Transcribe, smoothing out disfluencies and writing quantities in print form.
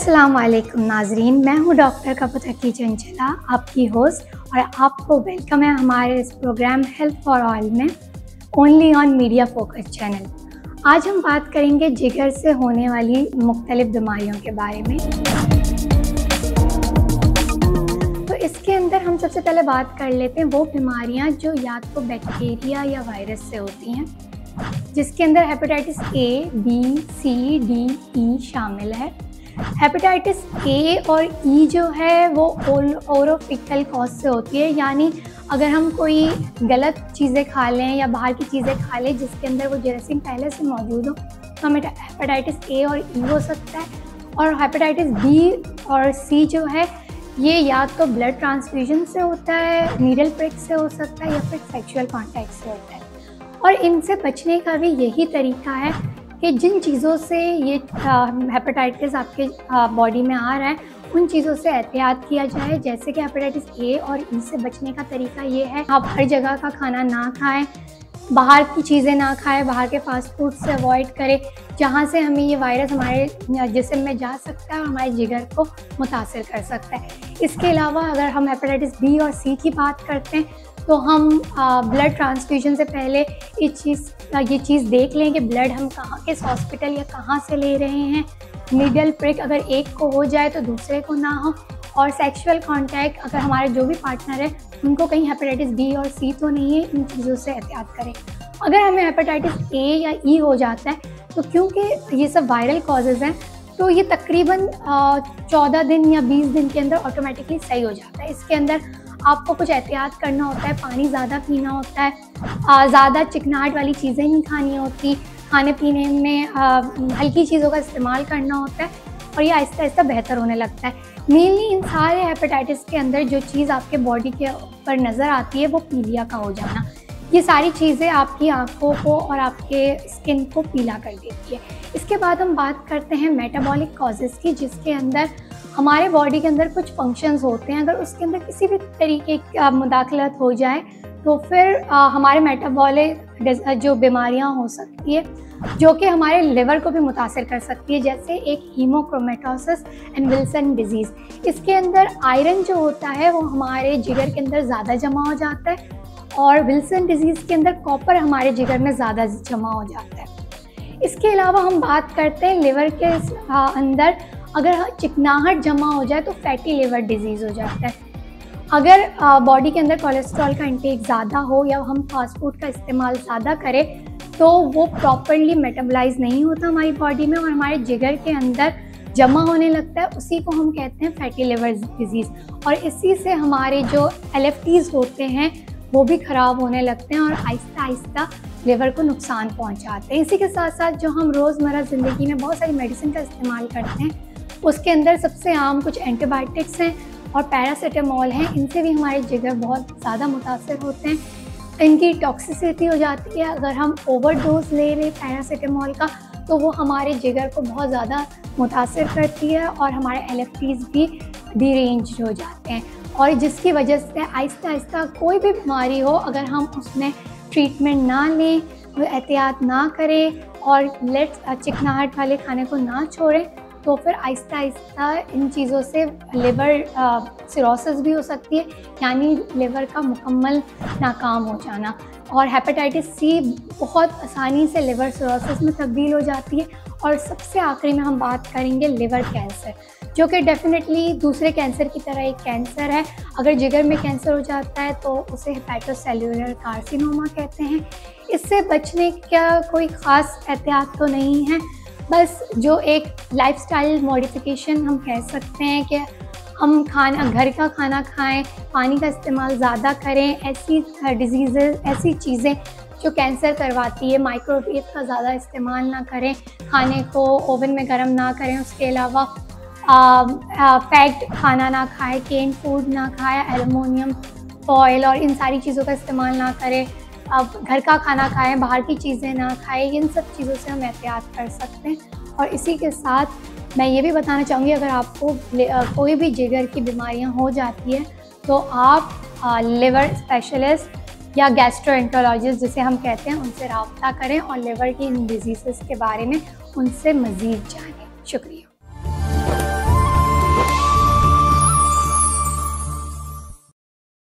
अस्सलाम वालेकुम नाजरीन, मैं हूं डॉक्टर कपूर चंचला, आपकी होस्ट, और आपको वेलकम है हमारे इस प्रोग्राम हेल्थ फॉर ऑल में, only on media focus channel. आज हम बात करेंगे जिगर से होने वाली मुख्तलिफ बीमारियों के बारे में। तो इसके अंदर हम सबसे पहले बात कर लेते हैं वो बीमारियां जो या तो बैक्टीरिया या वायरस से होती हैं, जिसके अंदर hepatitis A, B, C, D, E शामिल है। हेपेटाइटिस ए और ई जो है वो ओरोफिकल कॉज से होती है, यानी अगर हम कोई गलत चीज़ें खा लें या बाहर की चीज़ें खा लें जिसके अंदर वो जरासीम पहले से मौजूद हो तो हमें हेपेटाइटिस ए और ई हो सकता है। और हेपेटाइटिस बी और सी जो है ये या तो ब्लड ट्रांसफ्यूजन से होता है, नीडल प्रिक से हो सकता है, या फिर सेक्सुअल कॉन्टैक्ट से होता है। और इनसे बचने का भी यही तरीका है कि जिन चीज़ों से ये हेपेटाइटिस आपके बॉडी में आ रहा है उन चीज़ों से एहतियात किया जाए। जैसे कि हेपेटाइटिस ए और ई से बचने का तरीका ये है, आप हर जगह का खाना ना खाएं, बाहर की चीज़ें ना खाएं, बाहर के फास्ट फूड से अवॉइड करें जहाँ से हमें ये वायरस हमारे जिस्म में जा सकता है और हमारे जिगर को मुतासिर कर सकता है। इसके अलावा अगर हम हेपेटाइटिस बी और सी की बात करते हैं तो हम ब्लड ट्रांसफ्यूजन से पहले ये चीज़ देख लें कि ब्लड हम कहाँ किस हॉस्पिटल या कहाँ से ले रहे हैं। नीडल प्रिक अगर एक को हो जाए तो दूसरे को ना हो, और सेक्सुअल कांटेक्ट अगर हमारे जो भी पार्टनर है उनको कहीं हेपेटाइटिस बी और सी तो नहीं है, इन चीज़ों से एहतियात करें। अगर हमें हेपेटाइटिस ए या ई हो जाता है तो क्योंकि ये सब वायरल कॉजेज़ हैं तो ये तकरीबन 14 दिन या 20 दिन के अंदर ऑटोमेटिकली सही हो जाता है। इसके अंदर आपको कुछ एहतियात करना होता है, पानी ज़्यादा पीना होता है, ज़्यादा चिकनाहट वाली चीज़ें नहीं खानी होती, खाने पीने में हल्की चीज़ों का इस्तेमाल करना होता है, और ये आहिस्ता आहिस्ता बेहतर होने लगता है। मेनली इन सारे हेपेटाइटिस के अंदर जो चीज़ आपके बॉडी के ऊपर नज़र आती है वो पीलिया का हो जाना। ये सारी चीज़ें आपकी आँखों को और आपके स्किन को पीला कर देती है। इसके बाद हम बात करते हैं मेटाबॉलिक कॉजेज़ की, जिसके अंदर हमारे बॉडी के अंदर कुछ फंक्शंस होते हैं, अगर उसके अंदर किसी भी तरीके की मुदाखलत हो जाए तो फिर हमारे मेटाबॉलिक जो बीमारियां हो सकती है जो कि हमारे लिवर को भी मुतासिर कर सकती है, जैसे एक हीमोक्रोमेटोसिस एंड विल्सन डिजीज़। इसके अंदर आयरन जो होता है वो हमारे जिगर के अंदर ज़्यादा जमा हो जाता है, और विल्सन डिजीज़ के अंदर कॉपर हमारे जिगर में ज़्यादा जमा हो जाता है। इसके अलावा हम बात करते हैं लिवर के अंदर अगर चिकनाहट जमा हो जाए तो फैटी लिवर डिजीज़ हो जाता है। अगर बॉडी के अंदर कोलेस्ट्रॉल का इंटेक ज़्यादा हो या हम फास्ट फूड का इस्तेमाल ज़्यादा करें तो वो प्रॉपरली मेटाबोलाइज नहीं होता हमारी बॉडी में और हमारे जिगर के अंदर जमा होने लगता है, उसी को हम कहते हैं फैटी लिवर डिजीज़। और इसी से हमारे जो LFTs होते हैं वो भी ख़राब होने लगते हैं और आहिस्ता आहिस्ता लिवर को नुकसान पहुंचाते हैं। इसी के साथ साथ जो हम रोज़मर्रा ज़िंदगी में बहुत सारी मेडिसिन का इस्तेमाल करते हैं उसके अंदर सबसे आम कुछ एंटीबायोटिक्स हैं और पैरासीटामोल हैं, इनसे भी हमारे जिगर बहुत ज़्यादा मुतासर होते हैं। इनकी टॉक्सिसिटी हो जाती है, अगर हम ओवरडोज ले रहे पैरासीटामोल का तो वो हमारे जिगर को बहुत ज़्यादा मुतासर करती है और हमारे LFTs भी डीरेंज हो जाते हैं, और जिसकी वजह से आहिस्ता आहिस्ता कोई भी बीमारी हो अगर हम उसमें ट्रीटमेंट ना लें, एहतियात ना करें और चिकनाहट वाले खाने को ना छोड़ें तो फिर आहिस्ता आहिस्ता इन चीज़ों से लिवर सिरोसिस भी हो सकती है, यानी लिवर का मुकम्मल नाकाम हो जाना। और हेपेटाइटिस सी बहुत आसानी से लिवर सिरोसिस में तब्दील हो जाती है। और सबसे आखिरी में हम बात करेंगे लिवर कैंसर, जो कि डेफिनेटली दूसरे कैंसर की तरह एक कैंसर है। अगर जिगर में कैंसर हो जाता है तो उसे हेपेटोसेल्युलर कार्सिनोमा कहते हैं। इससे बचने का कोई ख़ास एहतियात तो नहीं है, बस जो एक लाइफस्टाइल मॉडिफिकेशन हम कह सकते हैं कि हम घर का खाना खाएं, पानी का इस्तेमाल ज़्यादा करें, ऐसी डिजीज़ेज़ ऐसी चीज़ें जो कैंसर करवाती है, माइक्रोवेव का ज़्यादा इस्तेमाल ना करें, खाने को ओवन में गर्म ना करें, उसके अलावा पैक्ड खाना ना खाएं, केन फूड ना खाएं, एलुमिनियम फॉयल और इन सारी चीज़ों का इस्तेमाल ना करें, अब घर का खाना खाएं, बाहर की चीज़ें ना खाएं। इन सब चीज़ों से हम एहतियात कर सकते हैं। और इसी के साथ मैं ये भी बताना चाहूँगी, अगर आपको कोई भी जिगर की बीमारियां हो जाती है तो आप लिवर स्पेशलिस्ट या गैस्ट्रोएंटरोलॉजिस्ट जिसे हम कहते हैं उनसे रब्ता करें और लिवर की इन डिजीज़ के बारे में उनसे मज़ीद जानें। शुक्रिया।